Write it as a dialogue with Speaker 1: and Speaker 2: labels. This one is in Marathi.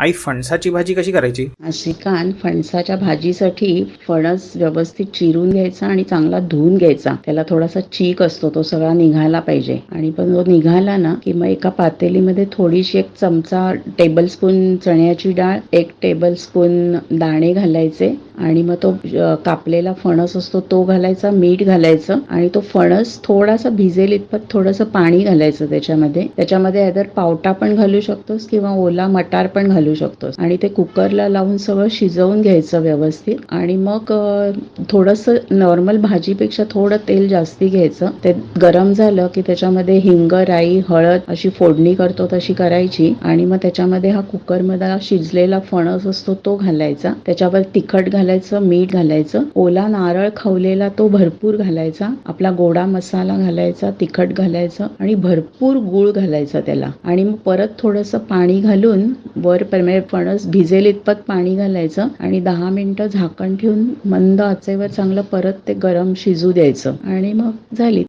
Speaker 1: आई, फणसाची भाजी कशी करायची?
Speaker 2: नाशिकान फणसाच्या भाजीसाठी फणस व्यवस्थित चिरून घ्यायचा आणि चांगला धुवून घ्यायचा. त्याला थोडासा चीक असतो, तो सगळा निघाला पाहिजे. आणि पण तो निघाला ना की मग एका पातेलीमध्ये थोडीशी 1 चमचा टेबलस्पून चण्याची डाळ, 1 टेबलस्पून दाणे घालायचे आणि मग तो कापलेला फणस असतो तो घालायचा, मीठ घालायचं आणि तो फणस थोडासा भिजेल इतपत थोडंसं पाणी घालायचं त्याच्यामध्ये आयदर पावटा पण घालू शकतोस किंवा ओला मटार पण घालू शकतोस आणि ते कुकरला लावून सगळं शिजवून घ्यायचं व्यवस्थित. आणि मग थोडंसं नॉर्मल भाजीपेक्षा थोडं तेल जास्ती घ्यायचं. ते गरम झालं की त्याच्यामध्ये हिंग, राई, हळद अशी फोडणी करतो तशी करायची आणि मग त्याच्यामध्ये हा कुकरमध्ये शिजलेला फणस असतो तो घालायचा. त्याच्यावर तिखट घालायचं, मीठ घालायचं, ओला नारळ खवलेला तो भरपूर घालायचा, आपला गोडा मसाला घालायचा, तिखट घालायचं आणि भरपूर गूळ घालायचा त्याला. आणि मग परत थोडंसं पाणी घालून वर फणस भिजेल इतपत पाणी घालायचं आणि 10 मिनिटं झाकण ठेवून मंद आचेवर चांगलं परत ते गरम शिजू द्यायचं आणि मग झाली.